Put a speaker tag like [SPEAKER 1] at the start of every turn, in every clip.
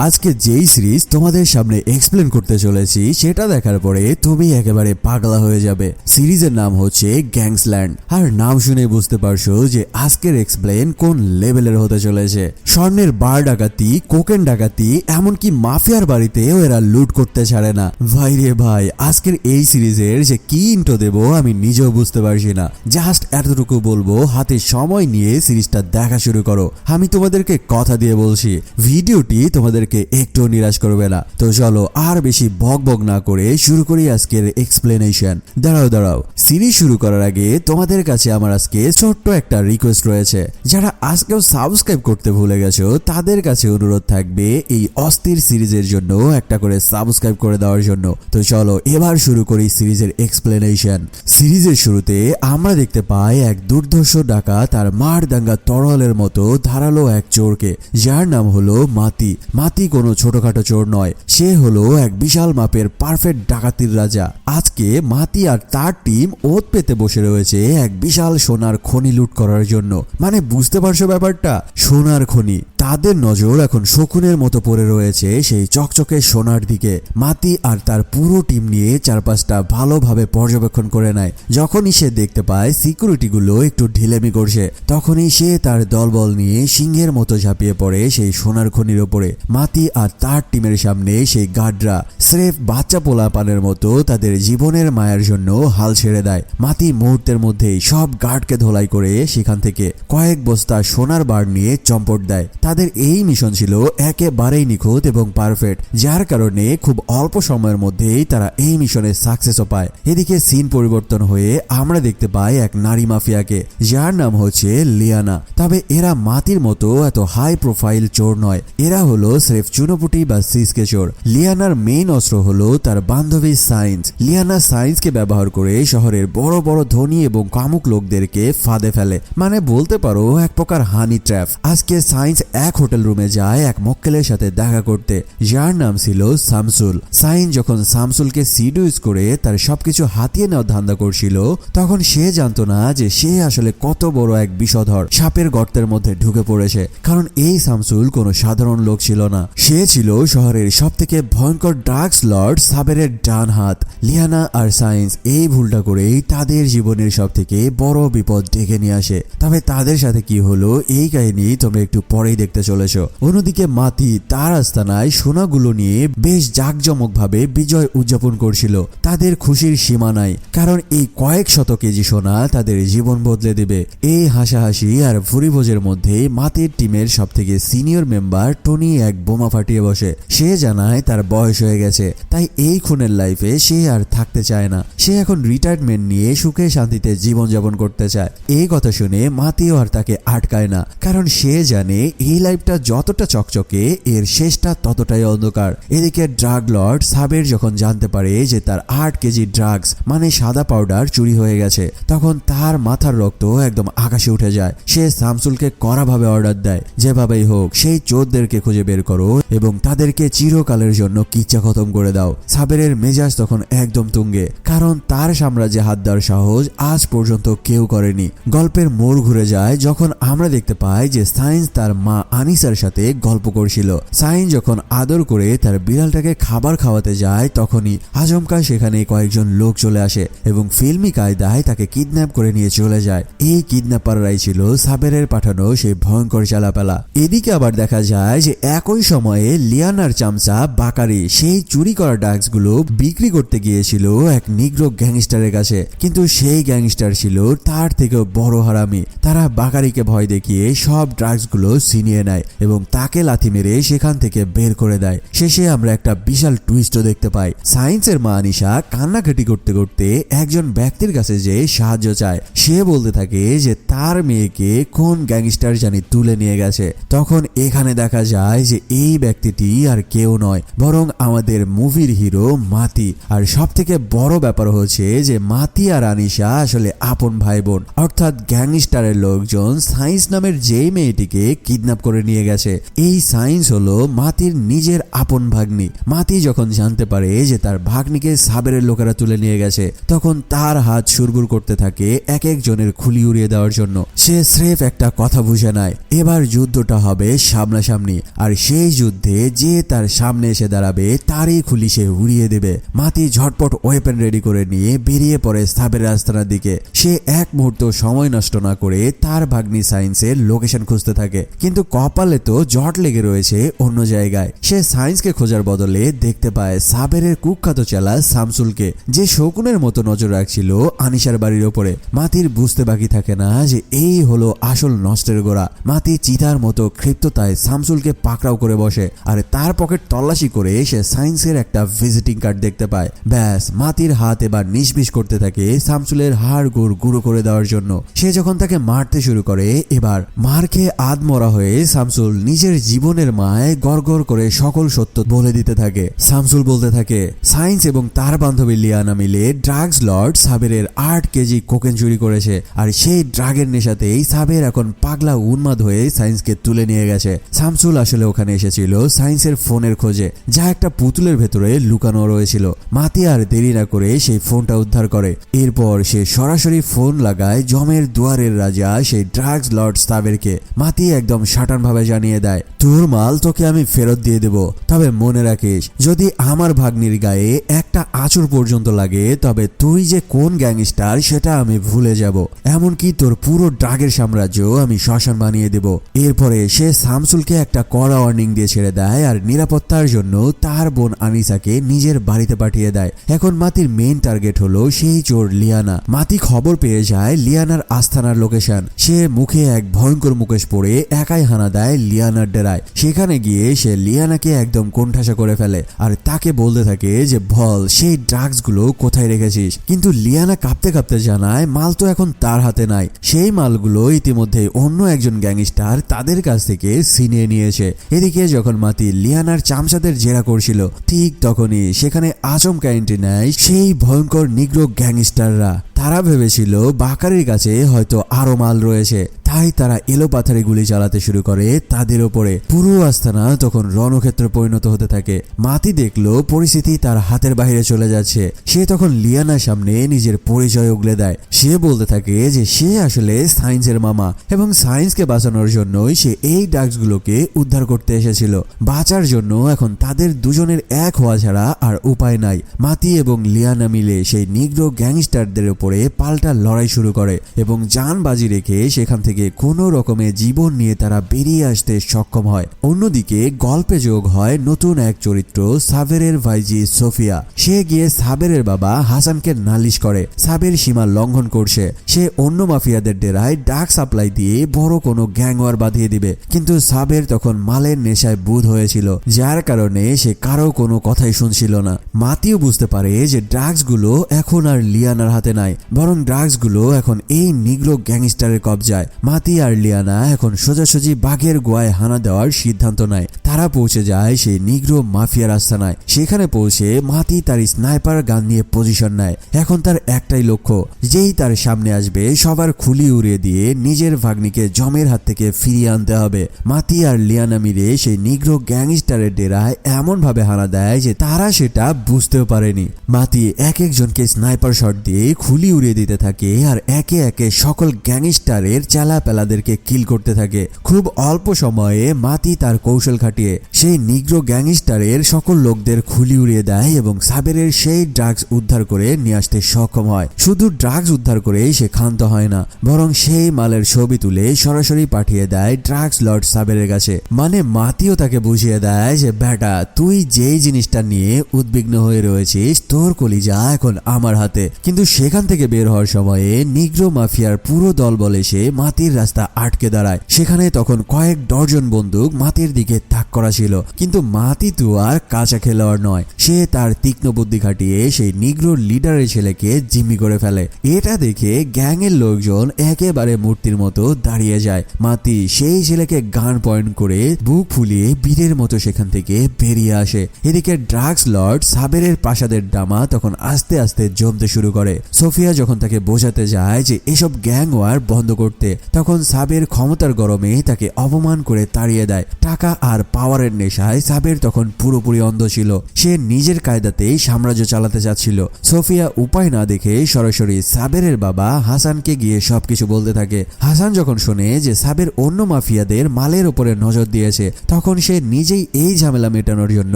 [SPEAKER 1] আজকে যেই সিরিজ তোমাদের সামনে এক্সপ্লেন করতে চলেছি সেটা দেখার পরে তুমি একেবারে পাগলা হয়ে যাবে। সিরিজের নাম হচ্ছে গ্যাংসল্যান্ড। আর নাম শুনে বুঝতে পারছো যে আজকের এক্সপ্লেন কোন লেভেলের হতে চলেছে। স্বর্ণের বার ডাকাতি, কোকেন ডাকাতি, এমনকি মাফিয়ার বাড়িতেও এরা লুট করতে ছাড়ে না। ভাই রে ভাই, আজকের এই সিরিজের যে কি ইন্ট্রো দেবো আমি নিজেও বুঝতে পারছি না। জাস্ট এতটুকু বলবো, হাতে সময় নিয়ে সিরিজটা দেখা শুরু করো। আমি তোমাদেরকে কথা দিয়ে বলছি, ভিডিওটি তোমাদেরকে একটু নিরাশ করবে না। তো চলো আর বেশি বক বক না করে শুরু করি আজকের এক্সপ্লেনেশন। দাঁড়াও, সিরিজ শুরু করার আগে তোমাদের কাছে আমার আজকে ছোট্ট একটা রিকোয়েস্ট রয়েছে। যারা আজকেও সাবস্ক্রাইব করতে ভুলে গেছো তাদের কাছে অনুরোধ থাকবে এই অস্থির সিরিজের জন্য একটা করে সাবস্ক্রাইব করে দেওয়ার জন্য। তো চলো এবার শুরু করি সিরিজের এক্সপ্লেনেশন। সিরিজের শুরুতে আমরা দেখতে পাই এক দুর্ধর্ষ ডাকাত তার মারদাঙ্গা তরলের মতো ধারালো এক চোরকে, যার নাম হলো মাতি। মাতি কোনো ছোটখাটো চোর নয়, সে হলো এক বিশাল মাপের পারফেক্ট ডাকাতির রাজা। আজকে মাতি আর তার টিম ওত পেতে বসে রয়েছে এক বিশাল সোনার খনি লুট করার জন্য। মানে বুঝতে পারছো ব্যাপারটা, সোনার খনি। তাদের নজর এখন শকুনের মতো পড়ে রয়েছে সেই চকচকে সোনার দিকে। মাতি আর তার পুরো টিম নিয়ে চারপাশটা ভালোভাবে পর্যবেক্ষণ করে নেয়। যখনই সে দেখতে পায় সিকিউরিটি গুলো একটু ঢিলেমি করছে, তখনই সে তার দলবল নিয়ে সিংহের মতো ঝাঁপিয়ে পড়ে সেই সোনার খনির ওপরে। মাতি আর তার টিমের সামনে সেই গার্ডরা স্রেফ বাচ্চা পোলা পানের মতো তাদের জীবনের মায়ের জন্য হাল ছেড়ে দেয়। মাতি মুহূর্তের মধ্যেই সব গার্ডকে ধোলাই করে সেখান থেকে কয়েক বস্তা সোনার বার নিয়ে চম্পট দেয়। তাদের এই মিশন ছিল একেবারেই নিখুঁত এবং পারফেক্ট, যার কারণে খুব অল্প সময়ের মধ্যেই তারা এই মিশনে সাকসেসও পায়। এদিকে সিন পরিবর্তন হয়ে আমরা দেখতে পাই এক নারী মাফিয়াকে, যার নাম হচ্ছে লিয়ানা। তবে এরা মাতির মতো এত হাই প্রোফাইল চোর নয়, এরা হলো স্রেফ চুনোপুটি বা সিসকে চোর। লিয়ানার মেইন অস্ত্র হলো তার বান্ধবী সায়েন্স। লিয়ানা সায়েন্সকে ব্যবহার করে শহরের বড় বড় ধনী এবং কামুক লোকদেরকে ফাঁদে ফেলে। মানে বলতে পারো এক প্রকার হানি ট্র্যাপ। আজকে সায়েন্স এক হোটেল রুমে যায় এক মক্কেলের সাথে দেখা করতে, যার নাম ছিল শামসুল। সায়েন্স যখন শামসুলকে সিডিউস করে তার সবকিছু হাতিয়ে নেওয়ার ধান্দা করছিল, তখন সে জানতো না যে সে আসলে কত বড় এক বিষধর সাপের গর্তের মধ্যে ঢুকে পড়েছে। কারণ এই শামসুল কোনো সাধারণ লোক ছিল না, সে ছিল শহরের সব থেকে ভয়ঙ্কর ড্রাগস লর্ড সাবেরের ডান হাত। লিয়ানা আর সায়েন্স এই ভুলটা করেই তাদের জীবনের সব থেকে বড় বিপদ ডেকে নিয়ে আসে। তবে তাদের সাথে কি হলো এই কাহিনী তোমরা একটু পরেই দেখতে চলেছো। অন্যদিকে মাতি তার আস্তানায় সোনাগুলো নিয়ে বেশ জাঁকজমক ভাবে বিজয় উদযাপন করছিল। তাদের খুশির সীমা নাই, কারণ এই কয়েক শত কেজি সোনা তাদের জীবন বদলে দেবে। এই হাসাহাসি আর ভুরিভোজের মধ্যে মাতির টিমের সব থেকে সিনিয়র মেম্বার টনি এক বোমা ফাটিয়ে বসে। সে জানায় তার বয়স হয়ে গেছে, তাই এই খুনের লাইফে সে আর থাকতে চায় না। সে এখন রিটায়ারমেন্ট নিয়ে সুখে শান্তিতে জীবনযাপন করতে চায়। এই কথা শুনে মাতিও আর তাকে আটকায় না, কারণ সে জানে এই লাইফটা যতটা চকচকে এর শেষটা ততটাই অন্ধকার। এদিকে ড্রাগ লর্ড সাবের যখন জানতে পারে যে তার 8 কেজি ড্রাগস মানে সাদা পাউডার চুরি হয়ে গেছে, তখন তার মাথার রক্ত একদম আকাশে উঠে যায়। সে শামসুলকে কড়াভাবে অর্ডার দেয়, যেভাবেই হোক সেই চোরদেরকে খুঁজে বের করো এবং তাদেরকে চিরকালের জন্য কিচ্ছা খতম করে দাও। সাবেরের মেজাজ তখন একদম তুঙ্গে, কারণ তার সাম্রাজ্যে হাত দেওয়ার সাহস আজ পর্যন্ত কেউ করেনি। গল্পের মোড় ঘুরে যায় যখন আমরা দেখতে পাই যে সায়েন্স তার মা আনিসার সাথে গল্প করছিল। সায়েন্স যখন আদর করে তার বিড়ালটাকে খাবার খাওয়াতে যায়, তখনই আচমকা সেখানে কয়েকজন লোক চলে আসে এবং ফিল্মি কায়দায় তাকে কিডন্যাপ করে নিয়ে চলে যায়। এই কিডন্যাপাররাই ছিল সাবেরের পাঠানো সেই ভয়ঙ্কর চালাপালা। এদিকে আবার দেখা যায় যে একই সময়ে লিয়ানার চামচা বাকারি সেই চুরি করা ড্রাগস গুলো বিক্রি করতে গিয়েছিল এক নিগ্রো গ্যাংস্টারের কাছে, কিন্তু সেই গ্যাংস্টার ছিল তার থেকেও বড় হারামি। তারা বাকারিকে ভয় দেখিয়ে সব ড্রাগস গুলো ছিনিয়ে নেয় এবং তাকে লাথি মেরে সেখান থেকে বের করে দেয়। শেষে আমরা একটা বিশাল টুইস্টও দেখতে পাই। সায়েন্সের মা আনিশা কান্নাকাটি করতে করতে একজন ব্যক্তির কাছে যে সাহায্য চায়। সে বলতে থাকে যে তার মেয়েকে কোন গ্যাংস্টার জানি তুলে নিয়ে গেছে। তখন এখানে দেখা যায় যে এই ব্যক্তিটি আর কেউ নয়, বরং আমাদের মুভির হিরো মাতি। আর সব থেকে বড় ব্যাপার হচ্ছে যে মাতি আর আনিশা আসলে আপন ভাই বোন, অর্থাৎ গ্যাংস্টারের লোকজন সায়েন্স নামের যেই মেয়েটিকে কিডন্যাপ করে নিয়ে গেছে। এই সায়েন্স হলো মাতির নিজের আপন ভাগ্নি। মাতি যখন জানতে পারে যে তার ভাগ্নিকে সাবেরের লোকেরা তুলে নিয়ে গেছে, তখন তার হাত সুরগুর করতে থাকে এক একজনের খুলি উড়িয়ে দেওয়ার জন্য। সে স্রেফ একটা কথা বুঝে নেয়, এবার যুদ্ধটা হবে সামনাসামনি, আর সেই যুদ্ধে যে তার সামনে এসে দাঁড়াবে তারই খুলি সে উড়িয়ে দেবে। মাতি ঝটপট ওয়েপেন রেডি করে নিয়ে বেরিয়ে পড়ে সাবেরের আস্তানার দিকে। সে এক মুহূর্ত সময় নষ্ট না করে তার ভাগ্নি সায়েন্সের লোকেশন খুঁজতে থাকে, কিন্তু কপালে তো জট লেগে রয়েছে অন্য জায়গায়। সে সায়েন্সকে খোঁজার বদলে দেখতে পায় সাবেরের কুখ্যাত চেলা শামসুলকে, যে শকুনের মতো নজর রাখছিল আনিশার বাড়ির ওপরে। মাতির বুঝতে বাকি থাকে না যে এই হলো আসল নষ্টের গোড়া। মাতি চিতার মতো ক্ষিপ্ততায় শামসুলকে পাকড়াও করে বসে, আর তার পকেট তল্লাশি করে সে সায়েন্সের একটা ভিজিটিং কার্ড দেখতে পায়। ব্যাস, মাতির হাত এবার নিষ্পিস করতে থাকে শামসুলের হাড় গুড় গুঁড়ো করে দেওয়ার জন্য। সে যখন তাকে মারতে শুরু করে, এবার মার খেয়ে আধমরা হয়ে শামসুল নিজের জীবনের মায় গড়গড় করে সকল সত্য বলে দিতে থাকে। শামসুল বলতে থাকে সায়েন্স এবং তার বান্ধবী লিয়ানা মিলে ড্রাগস লর্ড সাবেরের 8 কেজি কোকেন চুরি করেছে, আর সেই ড্রাগের নেশাতেই সাবের এখন পাগলা উন্মাদ হয়ে সায়েন্সকে তুলে নিয়ে গেছে। শামসুল আসলে ওখানে এসেছিল সায়েন্সের ফোনের খোঁজে, যা একটা পুতুলের ভেতরে লুকানো রয়েছিল। মাতি আর দেরি না করে সেই ফোনটা উদ্ধার করে। এরপর সে সরাসরি ফোন লাগায় জমের দুয়ারের রাজা সেই ড্রাগস লর্ড সাবেরকে। মাতি একদম সাটান ভাবে জানিয়ে দেয়, তোর মাল তোকে আমি ফেরত দিয়ে দেব, তবে মনে রাখিস যদি আমার ভাগ্নির গায়ে একটা আঁচড় পর্যন্ত লাগে তবে তুই যে কোন গ্যাংস্টার সেটা আমি ভুলে যাব, এমনকি তোর পুরো ড্রাগের সাম্রাজ্য আমি শ্মশান বানিয়ে দেব। এরপরে সে শামসুলকে একটা কড়া ওয়ার্নিং দিয়ে ছেড়ে দেয়, আর নিরাপত্তার জন্য তার বোন আনিসাকে নিজের বাড়িতে পাঠিয়ে দেয়। এখন মাতির মেইন টার্গেট হলো সেই চোর লিয়ানা। মাতি খবর পেয়ে যায় লিয়ানার আস্তানার লোকেশন। সে মুখে এক ভয়ঙ্কর মুখোশ পরে একাই হানা দেয় লিয়ানার ডেরায়। সেখানে গিয়ে সে লিয়ানাকে একদম কোণঠাসা করে ফেলে, আর তাকে বলতে থাকে যে বল সেই ড্রাগস গুলো কোথায় রেখেছিস। কিন্তু লিয়ানা কাঁপতে কাঁপতে জানায় মাল তো এখন তার হাতে নাই, সেই মালগুলো ইতিমধ্যে অন্য একজন গ্যাংস্টার তাদের কাছ থেকে ছিনিয়ে নিয়েছে। এদিকে যখন মাতি লিয়ানার চামচাদের জেরা করছিল, ঠিক তখনই সেখানে আচমকা এন্ট্রি নেয় সেই ভয়ঙ্কর নিগ্রো গ্যাংস্টাররা। তারা ভেবেছিল বাকারির কাছে হয়তো আরো মাল রয়েছে, তাই তারা এলোপাথারি গুলি চালাতে শুরু করে তাদের ওপরে। পুরো আস্তানা তখন রণক্ষেত্রে পরিণত হতে থাকে। মাতি দেখলো পরিস্থিতি তার হাতের বাইরে চলে যাচ্ছে। সে তখন লিয়ানার সামনে নিজের পরিচয় উগলে দেয়। সে বলতে থাকে যে সে আসলে সায়েন্সের মামা, এবং সায়েন্সকে বাঁচানোর জন্যই সে এই ড্রাগসগুলোকে উদ্ধার করতে এসেছিল। বাঁচার জন্য এখন তাদের দুজনের এক হওয়া ছাড়া আর উপায় নাই। মাতি এবং লিয়ানা মিলে সেই নিগ্রো গ্যাংস্টারদের উপরে পাল্টা লড়াই শুরু করে, এবং জান বাজি রেখে সেখান থেকে কোনো রকমে জীবন নিয়ে তারা বেরিয়ে আসতে সক্ষম হয়। অন্যদিকে গল্পে যোগ হয় নতুন এক চরিত্র, সাবেরের ভাইজি সোফিয়া। সে গিয়ে সাবেরের বাবা হাসানকে নালিশ করে সাবের সীমা লঙ্ঘন করছে। সে অন্য মাফিয়াদের ডেরায় ডাক সাপ্লাই দিয়ে বড় কোনো গ্যাংওয়ার বাঁধিয়ে দিবে, কিন্তু সাবের তখন মালের নেশায় বুঁদ হয়েছিল, যার কারণে সে কারো কোনো কথাই শুনছিল না। মাতিও বুঝতে পারে যে ড্রাগস গুলো এখন আর লিয়ানার হাতে নাই, বরং ড্রাগস গুলো এখন এই নিগ্রো গ্যাংস্টারের কবজায়। মাতি আর লিয়ানা এখন সোজাসুজি বাঘের গোয়ায় হানা দেওয়ার সিদ্ধান্ত নেয়। তারা পৌঁছে যায় সেই নিগ্রো মাফিয়ার আস্তানায়। সেখানে পৌঁছে মাতি তার স্নাইপার গান নিয়ে পজিশন নেয়। এখন তার একটাই লক্ষ্য, যেই তার সামনে আসবে সবার খুলি উড়িয়ে দিয়ে নিজের ভাগ্নিকে জমের হাত থেকে ফিরিয়ে আনতে হবে। মাতি আর লিয়ানা মিলে সেই নিগ্রো গ্যাংস্টারের ডেরায় এমন ভাবে হানা দেয় যে তারা সেটা বুঝতেও পারেনি। মাতি এক একজনকে স্নাইপার শট দিয়ে খুলি উড়িয়ে দিতে থাকে, আর একে একে সকল গ্যাংস্টারের চালা পেলাদেরকে কিল করতে থাকে। খুব অল্প সময়ে মাতি তার কৌশল খাটিয়ে সেই নিগ্রো গ্যাংস্টারের সকল লোকদের খুলি উড়িয়ে দেয়, এবং সাবেরের সেই ড্রাগস উদ্ধার করে নিয়ে আসতে সক্ষম হয়। শুধু ড্রাগস উদ্ধার করে সে ক্ষান্ত হয় না, বরং সেই মালের ছবি তুলে সরাসরি পাঠিয়ে দেয় ড্রাগস লর্ড সাবেরের কাছে। মানে মাতিও তাকে বুঝিয়ে দেয় যে বেটা, তুই যেই জিনিসটা নিয়ে উদ্বিগ্ন হয়ে রয়েছিস তোর কলিজা এখন আমার হাতে। কিন্তু সেখান থেকে বের হওয়ার সময়ে নিগ্রো মাফিয়ার পুরো দল বলে সে মাতির রাস্তা আটকে দাঁড়ায়। সেখানে তখন কয়েক ডজন বন্দুক মাতির দিকে তাক করা ছিল, কিন্তু মাতি তো আর কাঁচা খেলোয়াড় নয়। সে তার তীক্ষ্ণ বুদ্ধি খাটিয়ে সেই নিগ্রো লিডারের ছেলেকে জিম্মি করে ফেলে। এটা দেখে গ্যাংয়ের লোকজন একেবারে মূর্তির মতো দাঁড়িয়ে যায়। মাতি সেই ছেলেকে গান পয়েন্ট করে বুক ফুলিয়ে বীরের মতো সেখান থেকে বেরিয়ে আসে। এদিকে ড্রাগস লর্ড সাবেরের প্রাসাদের ডামা তখন আস্তে আস্তে জমতে শুরু করে। সোফিয়া যখন তাকে বোঝাতে যায় যে এসব গ্যাং ওয়ার বন্ধ করতে, তখন সাবের ক্ষমতার গরমে তাকে অপমান করে তাড়িয়ে দেয়। টাকা আর পাওয়ারের নেশায় সাবের তখন পুরোপুরি অন্ধ ছিল। সে নিজের কায়দাতেই সাম্রাজ্য চালাতে চাচ্ছিল। সোফিয়া উপায় না দেখে সরাসরি সাবেরের বাবা হাসানকে গিয়ে সবকিছু বলতে থাকে। হাসান যখন শোনে যে সাবের অন্য মাফিয়াদের মালের উপরে নজর দিয়েছে, তখন সে নিজেই এই ঝামেলা মেটানোর জন্য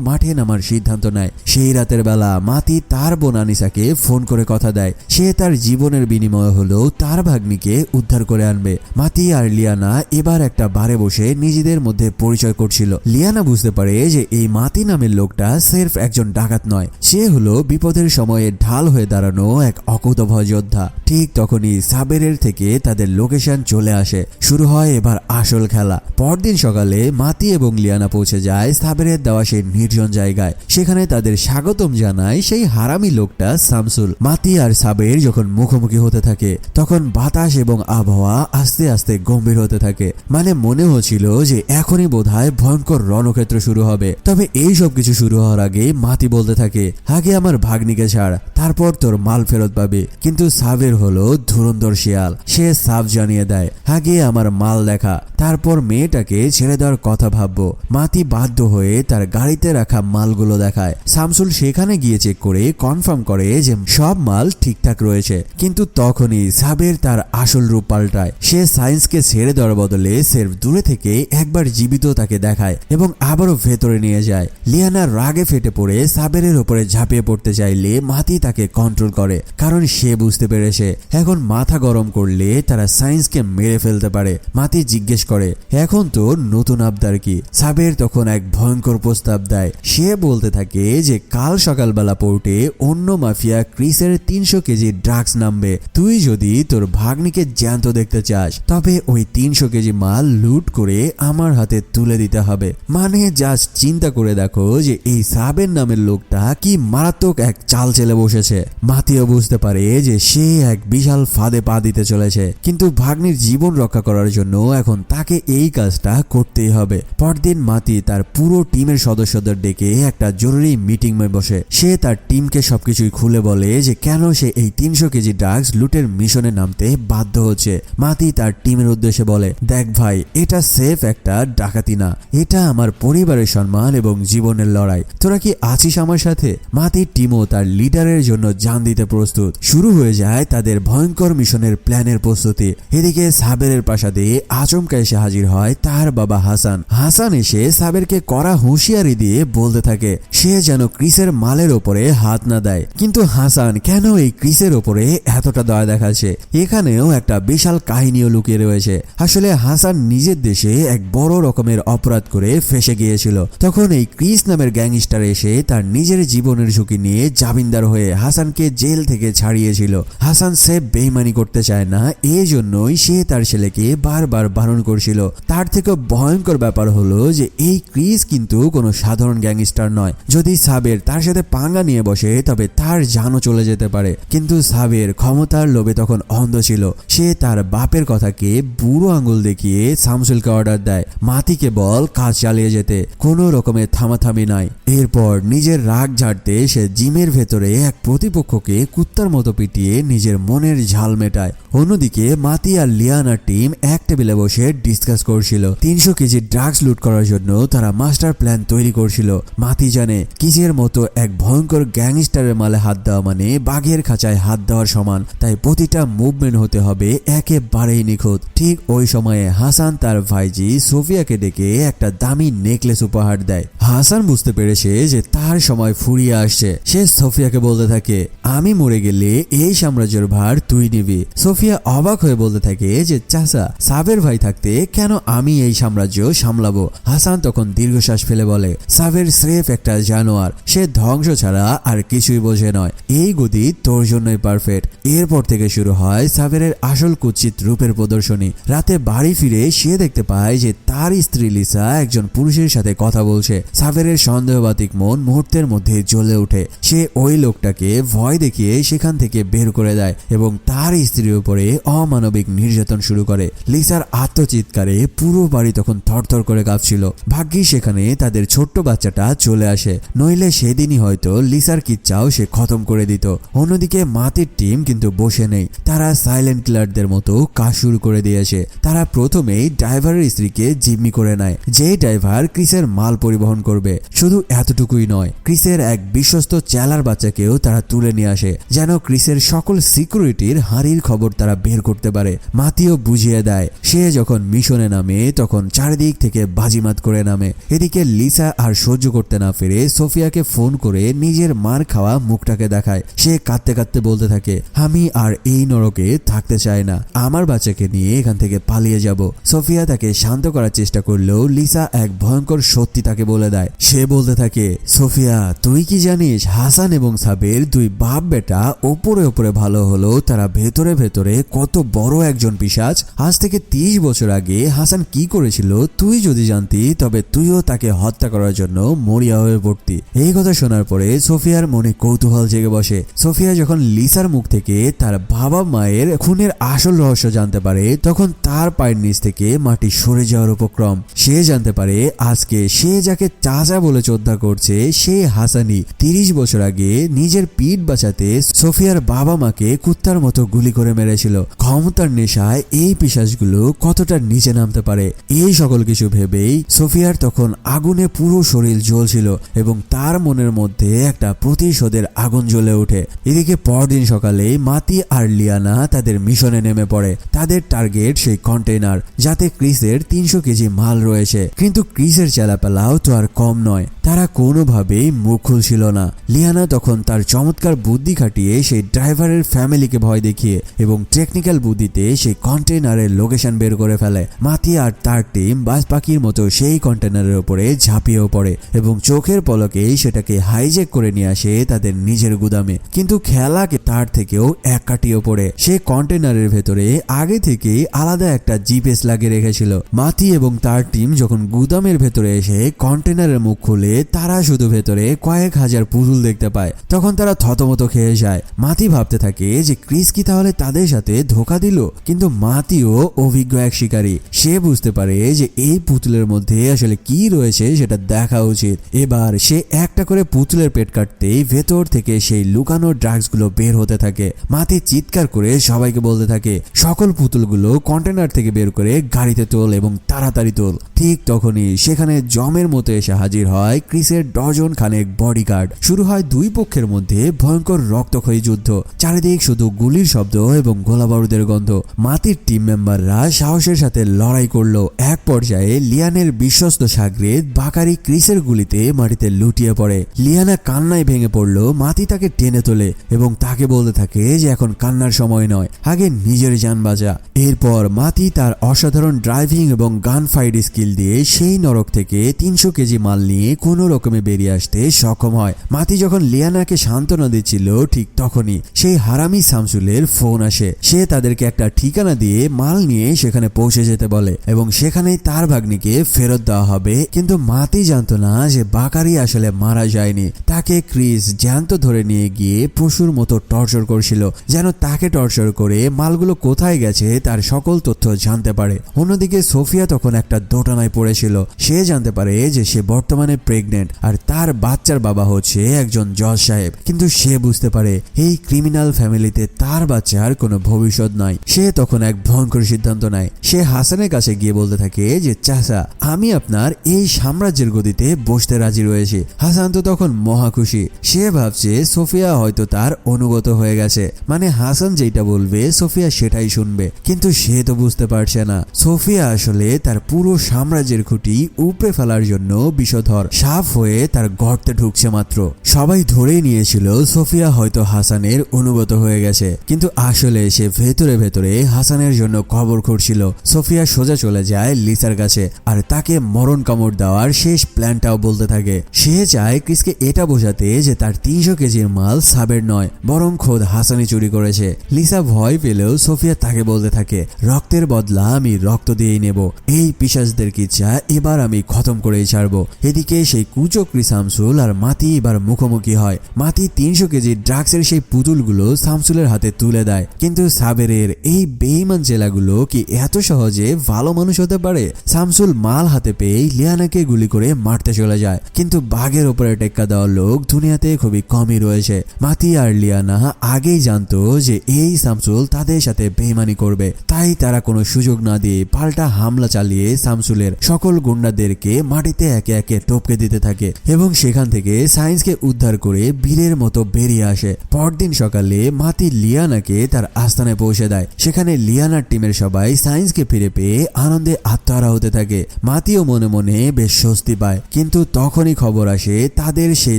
[SPEAKER 1] মাঠে নামার সিদ্ধান্ত নেয়। সেই রাতের বেলা মাতি তার বোন আনিসাকে ফোন করে কথা দেয় সে তার জীবনের বিনিময় হলেও তার ভাগ্নিকে উদ্ধার করে আনবে। মাতি আর লিয়ানা এবার একটা বারে বসে নিজেদের মধ্যে পরিচয় করছিল। লিয়ানা বুঝতে পারে যে এই মাতি নামের লোকটা সির্ফ একজন ডাকাত নয়, সে হলো বিপদের সময়ে ঢাল হয়ে দাঁড়ানো এক অকুতভয় যোদ্ধা। ঠিক তখনই সাবেরের থেকে তাদের লোকেশন চলে আসে। শুরু হয় এবার আসল খেলা। পরদিন সকালে মাতি এবং লিয়ানা পৌঁছে যায় সাবেরের দেওয়া সেই নির্জন জায়গায়। সেখানে তাদের স্বাগতম জানায় সেই হারামি লোকটা শামসুল। মাতি আর সাবের যখন মুখোমুখি হতে থাকে তখন বাতাস এবং আবহাওয়া আস্তে আস্তে গম্ভীর হতে থাকে। মানে মনে হচ্ছিল যে এখনই বোধহয় ভয়ঙ্কর রণক্ষেত্র শুরু হবে। তবে এই সব কিছু শুরু হওয়ার আগে মাতি বলতে থাকে, আগে আমার ভাগ্নিকে ছাড়, তারপর তোর মাল ফেরত পাবে। কিন্তু সাবের হলো ধুরন্ধর শিয়াল, সে সাফ জানিয়ে দেয়, আগে আমার মাল দেখা, তারপর মেয়েটাকে ছেড়ে দেওয়ার কথা ভাববো। মাতি বাধ্য হয়ে তার গাড়িতে রাখা মালগুলো দেখায়। শামসুল সেখানে গিয়ে চেক করে কনফার্ম করে যে সব মাল ঠিকঠাক রয়েছে। কিন্তু তখনই সাবের তার আসল রূপ পাল্টায়। সে সায়েন্সকে ছেড়ে দেওয়ার বদলে সির্ফ দূরে থেকে একবার জীবিত তাকে দেখায় এবং আবারও ভেতরে নিয়ে যায়। লিয়ানা রাগে ফেটে পড়ে সাবেরের উপরে ঝাঁপিয়ে পড়তে চাইলে মাতি তাকে কন্ট্রোল করে, কারণ সে বুঝতে পেরেছে এখন মাথা গরম করলে তারা সায়েন্সকে মেরে ফেলতে পারে। মাতি জিজ্ঞেস করে, এখন তো নতুন আবদার কি? সাবের তখন এক ভয়ঙ্কর প্রস্তাব দেয়। সে বলতে থাকে যে কাল সকালবেলা পোর্টে অন্য মাফিয়া ক্রিসের 300 কেজি ড্রাগস নামবে। তুই যদি তোর ভাগ্নিকে জ্যান্ত দেখতে চাস তবে ওই 300 কেজি মাল লুট করে আমার হাতে তুলে দিতে হবে। মানে জাস্ট চিন্তা করে দেখো যে এই সাবের নামের লোকটা কি মারাত্মক এক চাল চেলে বসেছে। মাতিও বুঝতে পারে যে সে এক বিশাল ফাঁদে পা দিতে চলেছে, কিন্তু ভাগ্নির জীবন রক্ষা করার জন্য এখন তাকে এই কাজটা করতেই হবে। পরদিন মাতি তার পুরো টিমের সদস্যদের ডেকে একটা জরুরি মিটিং এ বসে। সে তার টিমকে সবকিছুই খুলে বলে যে কেন সে এই 300 কেজি ড্রাগস লুটের মিশনে নামতে বাধ্য হচ্ছে। মাতি তার টিমের উদ্দেশ্যে বলে, দেখ ভাই, এটা সেফ একটা ডাকাতি না, এটা আমার পরিবারের সম্মান এবং জীবনের লড়াই। তোরা কি আছিস আমার সাথে? মাতির টিমও তার লিডারের জন্য জান দিতে প্রস্তুত। শুরু হয়ে যায় তাদের ভয়ঙ্কর মিশনের প্ল্যানের প্রস্তুতি। এদিকে সাবেরের প্রাসাদে আচমকা এসে হাজির হয় তার বাবা হাসান। হাসান এসে সাবেরকে কড়া হুঁশিয়ারি দিয়ে বলতে থাকে সে যেন ক্রিসের মালের ওপরে হাত না দেয়। কিন্তু হাসান কেন এই ক্রিসের ওপরে এতটা দয়া দেখাচ্ছে? এখানেও একটা বিশাল কাহিনীও লুকিয়ে রয়েছে। আসলে হাসান নিজের দেশে এক বড় রকমের অপরাধ করে ফেসে গিয়েছিল। তখন এই ক্রিস নামের গ্যাংস্টার এসে তার নিজের জীবনের ঝুঁকি নিয়ে জামিনদার হয়ে হাসানকে জেল থেকে ছাড়িয়েছিল। হাসান সে বেইমানি করতে চায় না, এই জন্যই সে তার ছেলেকে বারবার বারণ করছিল। তার থেকে ভয়ঙ্কর ব্যাপার হলো যে এই ক্রিস কিন্তু কোনো সাধারণ গ্যাংস্টার নয়। যদি সাবের তার সাথে পাঙ্গা নিয়ে বসে তবে তার জানও চলে যেতে পারে। কিন্তু সাবের ক্ষমতার লোভে তখন অন্ধ ছিল। সে তার বাপের কথাকে বুড়ো আঙুল দেখিয়ে শামসুলকে অর্ডার দেয়, মাতিকে বল কাজ চালিয়ে যেতে, কোনো রকমের থামাথামি নাই। এরপর নিজের রাগ ঝাড়তে সে জিমের ভেতরে এক প্রতিপক্ষকে কুত্তার মতো পিটিয়ে নিজের মনের ঝাল মেটায়। অন্যদিকে মাতি আর লিয়ানার টিম এক টেবিলে বসে ডিসকাস করছিল। 300 কেজি ড্রাগস লুট করার জন্য তারা মাস্টার প্ল্যান তৈরি করছিল। মাতি জানে কিজের মতো এক ভয়ঙ্কর গ্যাংস্টারের মালে হাত দেওয়া মানে বাঘের খাঁচায় হাত দেওয়ার সমান, তাই প্রতিটা মুভমেন্ট হতে হবে একেবারেই নিখুঁত। ঠিক ওই সময়ে হাসান তার ভাইজি সোফিয়াকে ডেকে একটা দামি নেকলেস উপহার দেয়। হাসান বুঝতে পেরেছে যে তার সময় ফুরিয়ে আসছে। সে সোফিয়াকে বলতে থাকে, আমি মরে গেলে এই সাম্রাজ্যের ভার তুই নিবি। সোফিয়া অবাক হয়ে বলতে থাকে যে চাচা, সাবের ভাই থাকতে কেন আমি এই সাম্রাজ্য সামলাবো? হাসান তখন দীর্ঘশ্বাস ফেলে বলে, সাবের স্রেফ একটা জানোয়ার, সে ধ্বংস ছাড়া আর কিছুই বোঝে নয়। এই গদি তোর জন্যই পারফেক্ট। এরপর থেকে শুরু হয় সাবেরের আসল কুৎসিত রূপের প্রদর্শনী। রাতে বাড়ি ফিরে সে দেখতে পায় যে তার স্ত্রী লিসা একজন পুরুষের সাথে কথা বলছে। সাবেরের সন্দেহবাতিক মন মুহূর্তের মধ্যে জ্বলে ওঠে। সে ওই লোকটাকে ভয় দেখিয়ে সেখান থেকে বের করে দেয় এবং তার স্ত্রীর উপরে অমানবিক নির্যাতন শুরু করে। লিসার আত্মচিৎকারে পুরো বাড়ি তখন থরথর করে কাঁপছিল। ভাগ্যিস সেখানে তাদের ছোট্ট বাচ্চাটা চলে আসে, নইলে সেদিনই হয়তো লিসার কিচ্ছাও সে খতম করে দিত। অন্যদিকে মাতির টিম কিন্তু বসে নেই, তারা সাইলেন্ট কিলারদের মতো কাজ শুরু করে দিয়েছে। তারা প্রথমেই ড্রাইভারের স্ত্রীকে জিম্মি করে নেয়, যে ড্রাইভার ক্রিসের মাল পরিবহন করবে। শুধু এতটুকুই নয়, ক্রিসের এক বিশ্বস্ত চেলার বাচ্চাকেও তারা তুলে নিয়ে আসে, যেন ক্রিসের সকল সিকিউরিটির হাঁড়ির খবর তারা বের করতে পারে। মাতিও বুঝিয়ে দেয়, সে যখন মিশনে নামে তখন চারিদিক থেকে বাজিমাত করে নামে। এদিকে লিসা আর সহ্য করতে না পেরে সোফিয়াকে ফোন করে নিজের মার খাওয়া মুখটাকে দেখায়। সে কাঁদতে কাঁদতে বলতে থাকে, আমি আর এই নরকে থাকতে চাই না, আমার বাচ্চাকে নিয়ে এখান থেকে পালিয়ে যাব। সোফিয়া তাকে শান্ত করার চেষ্টা করলেও লিসা এক ভয়ঙ্কর সত্যি তাকে বলে দেয়। সে বলতে থাকে, সোফিয়া তুই কি জানিস হাসান এবং সাবের দুই বাপ বেটা ওপরে ওপরে ভালো হলো, তারা ভেতরে ভেতরে কত বড় একজন পিশাচ। আজ থেকে 30 বছর আগে হাসান কি করেছিল তুই যদি জানতি, তবে তুইও তাকে হত্যা করার জন্য মরিয়া হয়ে পড়তি। এই কথা শোনার পরে সোফিয়ার মনে কৌতূহল জেগে বসে। সোফিয়া যখন লিসার মুখ থেকে তার বাবা মায়ের খুনের আসল রহস্য জানতে পারে, তখন তার পায়ের নিচ থেকে মাটি সরে যাওয়ার উপক্রম। সে জানতে পারে আজকে সে যাকে চাচা বলে শ্রদ্ধা করছে সে হাসানি 30 বছর আগে নিজের পিঠ বাঁচাতে সোফিয়ার বাবা মাকে কুত্তার মতো গুলি করে মেরেছিল। ক্ষমতার নেশায় এই পিশাচগুলো কতটা নিচে নামতে পারে, এই সকল কিছু ভেবেই সোফিয়ার তখন আগুনে পুরো শরীর জ্বলছিল এবং তার মনের মধ্যে একটা প্রতিশোধের আগুন জ্বলে ওঠে। এদিকে পরদিন সকালে মাতি আর লিয়ানা তাদের মিশনে নেমে পড়ে। তাদের টার্গেট সেই কন্টেইনার, যাতে ক্রিসের 300 কেজি মাল রয়েছে। কিন্তু ক্রিসের চেলাপেলাও তো আর কম নয়, তারা কোনোভাবেই মুখ খুলছিল না। লিয়ানা তখন তার চমৎকার বুদ্ধি খাটিয়ে সেই ড্রাইভারের ফ্যামিলিকে ভয় দেখিয়ে এবং টেকনিক্যাল বুদ্ধিতে সেই কন্টেইনারের লোকেশন বের করে ফেলে। মাতি আর তার টিম বাজ পাখির মতো সেই কন্টেইনারের উপরে ঝাঁপিয়েও পড়ে এবং চোখের পলকেই সেটাকে হাইজ্যাক করে নিয়ে আসে তাদের নিজের গুদামে। কিন্তু খেলাকে তার থেকেও এক কাটিয়ে পড়ে। সে কন্টেইনারের ভেতরে আগে থেকেই আলাদা একটা জিপিএস লাগিয়ে রেখেছিল। মাতি এবং তার টিম যখন গুদামের ভেতরে এসে কন্টেইনারের মুখ খুলে তারা শুধু ভেতরে কয়েক হাজার পুতুল দেখতে পায়, তখন তারা থতমত খেয়ে যায়। মাতি ভাবতে থাকে যে ক্রিস কি তাহলে তাদের সাথে ধোঁকা দিল, কিন্তু মাতিও অভিজ্ঞ এক শিকারী। সে বুঝতে পারে যে এই পুতুলের মধ্যে আসলে কি রয়েছে সেটা দেখা উচিত। এবার সে একটা করে পুতুলের পেট কাটতেই ভেতর থেকে সেই লুকানো ড্রাগস গুলো বের হতে থাকে। মাতি চিৎকার করে সবাইকে বলতে থাকে, সকল পুতুলগুলো কন্টেনার থেকে বের করে গাড়িতে তোল এবং তাড়াতাড়ি তোল। ঠিক তখনই সেখানে জমের মতো এসে হাজির হয় ক্রিসের ডজন খানেক বডিগার্ড। শুরু হয় দুই পক্ষের মধ্যে ভয়ঙ্কর রক্তক্ষয়ী যুদ্ধ। চারিদিক শুধু গুলির শব্দ এবং গোলাবারুদের গন্ধ। মাতির টিম মেম্বাররা সাহসের সাথে লড়াই করলো। এক পর্যায়ে লিয়ানের বিশ্বস্ত সাগরেদ বাকারি ক্রিসের গুলিতে মাটিতে লুটিয়ে পড়ে। লিয়ানা কান্নায় ভেঙে পড়লো। মাতি তাকে টেনে তোলে এবং তাকে বলতে থাকে যে এখন কান্নার সময় নয়, আগে নিজের জান বাঁচা। এরপর মাতি তার অসাধারণ ড্রাইভিং এবং গান ফাইট স্কিল দিয়ে সেই নরক থেকে 300 কেজি মাল নিয়ে কোনো রকমে বেরিয়ে আসতে সক্ষম হয়। মাতি যখন লিয়ানাকে সান্ত্বনা দিচ্ছিল ঠিক তখনই সেই হারামি শামসুলের ফোন আসে। সে তাদেরকে একটা ঠিকানা দিয়ে মাল নিয়ে সেখানে পৌঁছে যেতে বলে এবং সেখানেই তার ভাগ্নিকে ফেরত দেওয়া হবে। কিন্তু মাতি জানতো না যে বাকারি আসলে মারা যায়নি, তাকে ক্রিস জ্যান্ত ধরে নিয়ে গিয়ে পশুর মতো টর্চার করছিল, যেন তাকে টর্চার করে মালগুলো কোথায় গেছে তার সকল তথ্য জানতে পারে। অন্যদিকে সোফিয়া তখন একটা দোটানায় পড়েছিল। সে জানতে পারে যে সে বর্তমানে প্রেগনেন্ট আর তার বাচ্চার বাবা হচ্ছে একজন জজ সাহেব। কিন্তু সে বুঝতে পারে এই ক্রিমিনাল ফ্যামিলিতে তার বাচ্চার কোনো ভবিষ্যৎ নাই। সে তখন এক ভয়ঙ্কর সিদ্ধান্ত নেয়। সে হাসানের কাছে গিয়ে বলতে থাকে যে চাচা, আমি আপনার এই সাম্রাজ্যের গদিতে বসতে রাজি রয়েছি। হাসান তো তখন মহা খুশি। সে ভাবছে সোফিয়া হয়তো তার অনুগত হয়ে গেছে, মানে হাসান যেটা বলবে সোফিয়া সেটাই শুনবে। কিন্তু সে তো বুঝতে পারছে না সোফিয়া আসলে তার পুরো সাম্রাজ্যের খুঁটি উপড়ে ফেলার জন্য বিষধর সাপ হয়ে তার গর্তে ঢুকছে মাত্র। সবাই ধরেই নিয়েছিল সোফিয়া হয়তো হাসানের অনুগত হয়ে গেছে, কিন্তু আসলে সে ভেতরে ভেতরে হাসানের জন্য খবর খুঁড়ছিল। সোফিয়া সোজা চলে যায় লিসার কাছে আর তাকে মরণ কামড় দেওয়ার শেষ প্ল্যানটাও বলতে থাকে। সে চায় ক্রিসকে এটা বোঝাতে যে তার 300 কেজির মাল সাবের নয়, বরং খোদ হাসানই চুরি করেছে। লিসা ভয় পেলেও সোফিয়া তাকে বলতে থাকে, রক্তের বদলা আমি রক্ত দিয়েই নেব, এই পিশাচদের কিচ্ছা এবার আমি খতম করেই ছাড়বো। এদিকে সেই কুচক্রি শামসুল আর মাতি এবার মুখোমুখি হয়। মাতি 300 কেজি ড্রাগসের সেই পুতুলগুলো শামসুলের হাতে তুলে দেয়, কিন্তু সাবেরের এই বেঈমান জেলাগুলো কি এত সহজে ভালো মানুষ হতে পারে? শামসুল মাল হাতে পেয়ে লিয়ানাকে গুলি করে মারতে চলে যায়, কিন্তু বাঘের উপরে টেক্কা দেওয়ার লোক দুনিয়াতে খুবই কমই রয়েছে। মাতি আর লিয়ানা আগেই জানতো যে এই শামসুল তাদের সাথে বেঈমানি করবে, তাই তারা কোনো সুযোগ না দিয়ে পাল্টা হামলা চালিয়ে শামসুলের সকল গুন্ডাদেরকে মাটিতে একে একে টপকে দিতে থাকে এবং সেখান থেকে সায়েন্সকে উদ্ধার করে বীরের মতো বেরিয়ে আসে। পরদিন সকালে মাতি লিয়ানাকে তার আস্তানে পৌঁছে দেয়। সেখানে লিয়ানার টিমের সবাই সায়েন্সকে ফিরে পেয়ে আনন্দে আত্মহারা হতে থাকে। মাতিও মনে মনে বেশ স্বস্তি পায়, কিন্তু তখনই খবর আসে তাদের সেই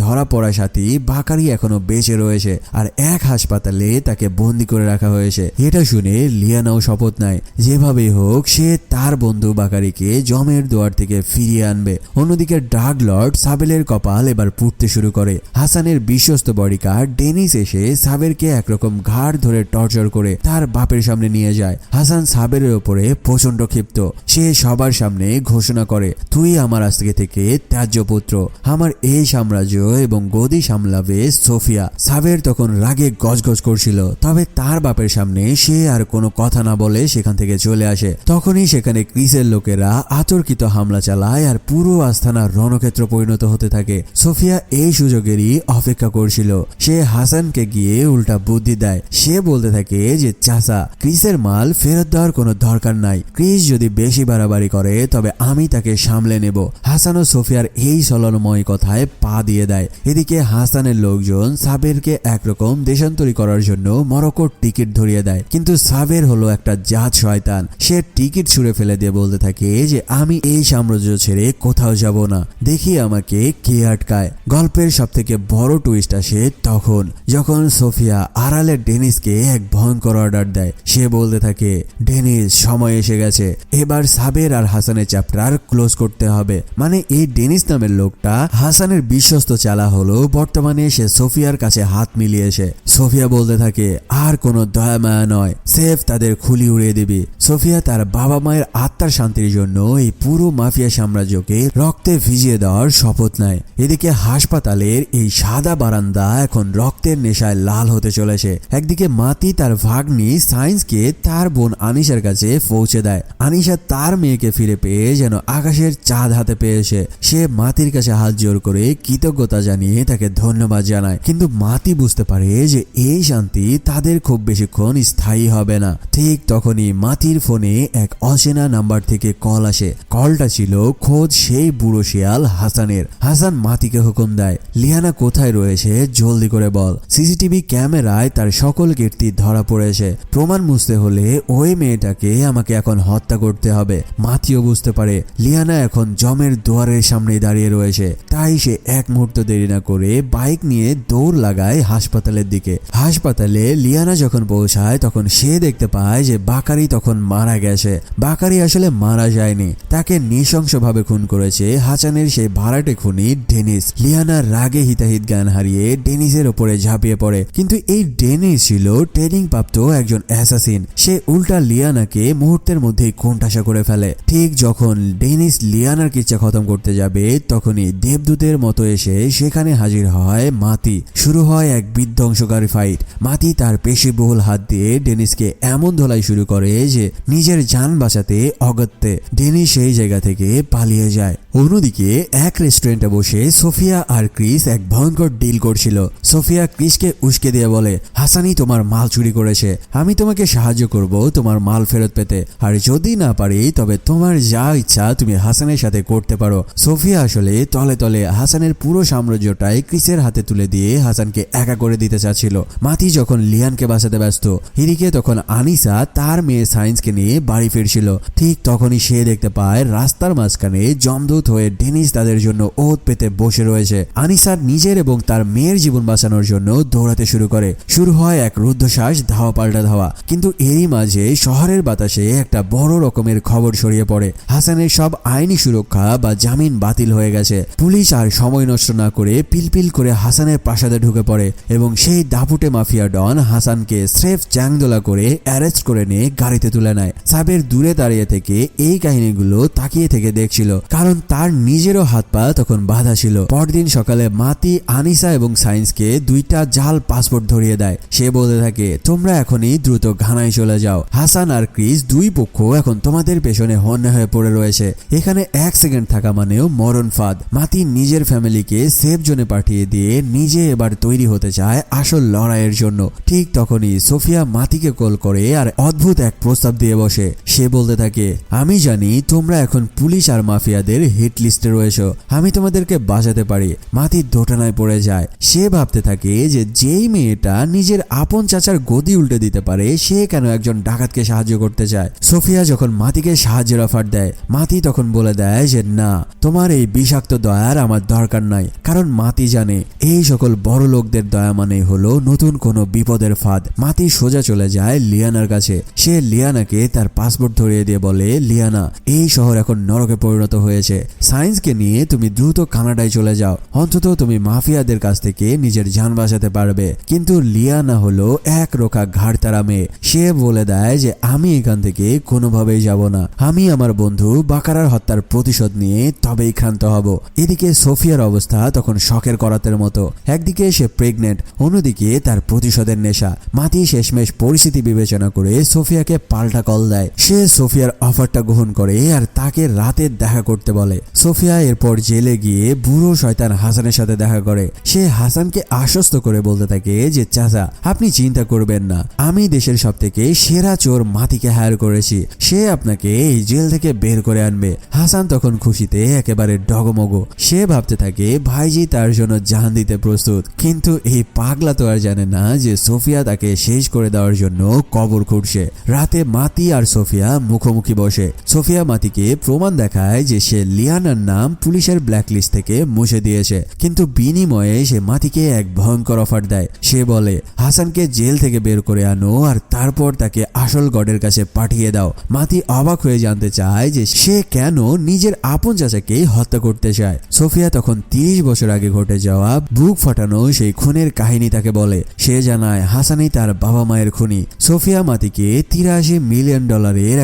[SPEAKER 1] ধরা পড়া সাথী বাকারি এখনো বেঁচে রয়েছে আর এক হাসপাতালে তাকে বন্দি করে রাখা হয়েছে। এটা শুনে লিয়ানাও শপথ নেয় যেভাবেই হোক সে তার বন্ধু বাকারিকে জমের দুয়ার থেকে ফিরিয়ে আনবে। অন্যদিকে ড্রাগ লর্ড সাবেলের কপাল এবার পুড়তে শুরু করে। হাসানের বিশ্বস্ত বডিগার্ড ডেনিস এসে সাবেরকে একরকম ঘাড় ধরে টর্চার করে তার বাপের সামনে নিয়ে যায়। হাসান সাবেরের উপরে প্রচন্ড ক্ষিপ্ত। সে সবার সামনে ঘোষণা করে, তুই আমার আজ থেকে ত্যায্য পুত্র, আমার এই সাম্রাজ্য এবং গদি সামলাবে সোফিয়া। সাবের তখন রাগে গজগজ করছিল, তবে তার বাপের সামনে সে আর কোনো কথা না বলে সেখান থেকে চলে আসে। তখনই সেখানে ক্রিসের লোকেরা আতর্কিত হামলা চালায় আর পুরো আস্তানা রণক্ষেত্র পরিণত হতে থাকে। সোফিয়া এই সুযোগেরই অপেক্ষা করছিল। সে হাসানকে গিয়ে উল্টা বুদ্ধি দেয়। সে বলতে থাকে যে চাচা, ক্রিসের মাল ফেরত দেওয়ার কোনো দরকার নাই, ক্রিস যদি বেশি বাড়াবাড়ি করে তবে আমি তাকে সামলে নেব। হাসান ও সোফিয়ার এই ছলনাময় কথায় পা দিয়ে দেয়। এদিকে হাসানের লোকজন সাবেরকে একরকম দেশান্তরী করার জন্য মরক্কোর টিকিট ধরিয়ে দেয়, কিন্তু সাবের হলো একটা জাত শয়তান। সে টিকিট ছুঁড়ে ফেলে দিয়ে বলতে থাকে যে আমি এই সাম্রাজ্য ছেড়ে কোথাও যাব না, দেখি আমাকে কে আটকায়। গল্পের সব থেকে বড় টুইস্ট আসে তখন যখন সোফিয়া আড়ালে ডেনিসকে এক ভয়ঙ্কর অর্ডার দেয়। সে বলতে থাকে, ডেনিস, সময় এসে গেছে, এবার সাবের আর হাসানের চ্যাপ্টার ক্লোজ করতে হবে। মানে এই ডেনিস নামের লোকটা হাসানের বিশ্বস্ত চালা হলো, বর্তমানে সে সোফিয়ার কাছে হাত মিলিয়েছে। সোফিয়া বলতে থাকে, আর কোনো দয়া মায়া নয়, সেফ তাদের খুলি উড়িয়ে দিবি। সোফিয়া তার বাবা মায়ের আত্মার শান্তির জন্য এই পুরো মাফিয়া সাম্রাজ্যকে রক্তে ভিজিয়ে দেওয়ার শপথ নেয়। এদিকে হাসপাতালের এই সাদা বারান্দা এখন রক্তের নেশায় লাল হতে চলেছে। একদিকে মাতি তার ভাগ্নি সায়েন্সকে তার বোন আনিশার কাছে পৌঁছে দেয়। আনিশা তার মেয়েকে ফিরে পেয়ে যেন আকাশের চাঁদ হাতে পেয়েছে। সে মাতির কাছে হাত জোর করে কৃতজ্ঞতা জানিয়ে তাকে ধন্যবাদ জানায়, কিন্তু মাতি বুঝতে পারে যে এই শান্তি তাদের খুব বেশিক্ষণ স্থায়ী হবে না। ঠিক তখনই মাতির ফোনে এক অচেনা নাম্বার থেকে কল আসে। কলটা ছিল খোদ সেই বুড়ো শিয়াল হাসানের। হাসান মাতিকে হুকুম দেয়, লিয়ানা কোথায় রয়েছে জলদি করে বল। সিসিটিভি ক্যামেরায় তার সকল কীর্তি ধরা পড়েছে। প্রমাণ মুছতে হলে ওই মেয়েটাকে আমাকে এখন হত্যা করতে হবে। মাতিও বুঝতে পারে লিয়ানা এখন জমের দুয়ারের সামনে দাঁড়িয়ে রয়েছে, তাই সে এক মুহূর্ত দেরি না করে বাইক নিয়ে দৌড় লাগায় হাসপাতালের দিকে। হাসপাতালে লিয়ানা যখন পৌঁছায় তখন সে দেখতে পায় যে বাকারি তখন মারা গেছে। বাকারি আসলে মারা যায়নি, তাকে নৃশংসভাবে খুন করেছে হাসানের সেই ভাড়াটে খুনি ডেনিস। লিয়ানা রাগে হিতাহিত জ্ঞান হারিয়ে ডেনিসের ওপরে ঝাঁপিয়ে পড়ে, কিন্তু এই ডেনিস ছিল ট্রেনিং প্রাপ্ত একজন অ্যাসাসিন। সে উল্টা লিয়ানাকে মুহূর্তের মধ্যেই কোণঠাসা করে ফেলে। ঠিক যখন ডেনিস লিয়ানার কিচ্ছা খতম করতে যাবে তখনই দেবদূতের মতো এসে সেখানে হাজির হয় মাতি। শুরু হয় এক বিধ্বংসকারী ফাইট। মাতি তার পেশিবহুল হাত দিয়ে ডেনিসকে এমন ধোলাই শুরু করে যে নিজের জান বাঁচাতে অগত্যে ডেনিস সেই জায়গা থেকে পালিয়ে যায়। অন্যদিকে এক রেস্টুরেন্টে বসে সোফিয়া আর ক্রিস এক ভয়ঙ্কর ডিল করছিল। সোফিয়া ক্রিসকে উস্কে দিয়ে বলে, হাসানি তোমার মাল চুরি করেছে, আমি তোমাকে সাহায্য করব তোমার মাল ফেরত পেতে, আর যদি না পারি তবে তোমার যা ইচ্ছা তুমি হাসানের সাথে করতে পারো। সোফিয়া আসলে তলে তলে হাসানের পুরো সাম্রাজ্যটাই ক্রিসের হাতে তুলে দিয়ে হাসানকে একা করে দিতে চাচ্ছিল। মাতি যখন লিয়ানকে বাঁচাতে ব্যস্ত, এদিকে তখন আনিসা তার মেয়ে সায়েন্সকে নিয়ে বাড়ি ফিরছিল। ঠিক তখনই সে দেখতে পায় রাস্তার মাঝখানে জমদূত হয়ে ডেনিস তাদের জন্য ওত পেতে বসে রয়েছে। আনিসা নিজের এবং তার মেয়ের জীবন বাঁচানোর জন্য দৌড়াতে শুরু করে। শুরু হয় এক রুদ্ধশ্বাস ধাওয়া পাল্টা ধাওয়া, কিন্তু এরই মাঝে শহরের বাতাসে একটা বড় রকমের খবর ছড়িয়ে পড়ে। হাসানের সব আইনি সুরক্ষা বা জামিন বাতিল হয়ে গেছে। পুলিশ আর সময় নষ্ট না করে পিলপিল করে হাসানের প্রাসাদে ঢুকে পড়ে এবং সেই এই দাপুটে মাফিয়া ডন হাসানকে স্রেফ চ্যাংদোলা করে অ্যারেস্ট করে নিয়ে গাড়িতে তুলে নেয়। সাবের দূরে দাঁড়িয়ে থেকে এই কাহিনীগুলো তাকিয়ে থেকে দেখছিল, কারণ তার নিজেরও হাত পা তখন বাঁধা ছিল। পরদিন সকালে মাতি আনিসা এবং সায়েন্সকে দুইটা জাল পাসপোর্ট ধরিয়ে দেয়। সে বলতে থাকে, তোমরা এখনই দ্রুত ঘানায় চলে যাও। হাসান আর ক্রিস দুই পক্ষ এখন তোমাদের পেছনে হন্যে হয়ে পড়ে রয়েছে। এখানে 1 সেকেন্ড থাকা মানেও মরণ ফাঁদ। মাতি নিজের ফ্যামিলিকে সেফ জোনে পাঠিয়ে দিয়ে নিজে এবার তৈরি হতে চায় আসল লড়াইয়ের জন্য। ঠিক তখনই সোফিয়া মাতিকে কল করে আর অদ্ভুত এক প্রস্তাব দিয়ে বসে। সে বলতে থাকে, আমি জানি তোমরা এখন পুলিশ আর মাফিয়াদের হিট লিস্টে রয়েছো, আমি তোমাদেরকে বাঁচাতে পারি। মাতি দোটানায় পড়ে যায়। সে ভাবতে থাকে যে যেই মেয়েটা নিজের আপন চাচার গদি উল্টে দিতে পারে, সে কেন একজন ডাকাতকে সাহায্য করতে চায়। সোফিয়া যখন মাতিকে সাহায্যের অফার দেয়, মাতি তখন বলে দেয় যে না, তোমার এই বিষাক্ত দয়ার আমার দরকার নাই। কারণ মাতি জানে এই সকল বড় লোকদের দয়া মানেই হলো নতুন কোনো বিপদের ফাঁদ। মাতি সোজা চলে যায় লিয়ানার কাছে। সে লিয়ানাকে তার পাসপোর্ট ধরিয়ে দিয়ে বলে, লিয়ানা, এই শহর এখন নরকে পরিণত হয়েছে। সায়েন্সকে নিয়ে তুমি দ্রুত কানাডায় চলে যাও, অন্তত তুমি মাফিয়াদের কাছ থেকে নিজের জান বাঁচাতে পারবে। কিন্তু লিয়ানা হলো এক রোখা ঘাড়তারা মেয়ে। সে বলে দেয় যে আমি এখান থেকে কোনোভাবেই যাব না, আমি আমার বন্ধু বাকারার হত্যার প্রতিশোধ নিয়ে তবেই ক্ষান্ত হব। এদিকে সোফিয়ার অবস্থা তখন শখের করাতের মতো। একদিকে সে প্রেগনেন্ট, অন্যদিকে তার প্রতিশোধের নেশা। মাতি শেষমেশ পরিস্থিতি বিবেচনা করে সোফিয়াকে পাল্টা কল দেয়। সে সোফিয়ার অফারটা গ্রহণ করে আর তাকে রাতে দেখা করতে বলে। সোফিয়া এরপর জেলে গিয়ে বুড়ো শয়তান হাসানের সাথে দেখা করে। সে হাসানকে আশ্বস্ত করে বলতে থাকে যে চাচা, আপনি চিন্তা করবেন না, আমি দেশের সব থেকে সেরা চোর মাতিকে হায়ার করেছি, সে আপনাকে এই জেল থেকে বের করে আনবে। হাসান তখন খুশিতে একেবারে ডগমগ। সে ভাবতে থাকে ভাইজি তার জন্য জান দিতে প্রস্তুত। কিন্তু এই পাগলা তো আর জানে না যে সোফিয়া তাকে শেষ করে দেওয়ার জন্য কবর খুঁড়ছে। রাতে মাতি আর সোফিয়া মুখোমুখি বসে। সোফিয়া মাতিকে প্রমাণ দেখায় যে সে লিয়ানার নাম পুলিশের ব্ল্যাকলিস্ট থেকে মুছে দিয়েছে, কিন্তু বিনিময়ে সে মাতিকে এক ভয়ঙ্কর অফার দেয়। সে বলে, হাসানকে জেল থেকে বের করে আনো আর তারপর তাকে আসল গডের কাছে পাঠিয়ে দাও। মাতি অবাক হয়ে জানতে চায় যে সে কেন নিজের আপন চাচাকে হত্যা করতে চায়। সোফিয়া তখন 30 বছর আগে ঘটে যাওয়া বুক ফাটানো সেই খুনের কাহিনী তাকে বলে। সে জানায় হাসানই তার বাবা মায়ের খুনি। সোফিয়া মাতিকে $83 মিলিয়ন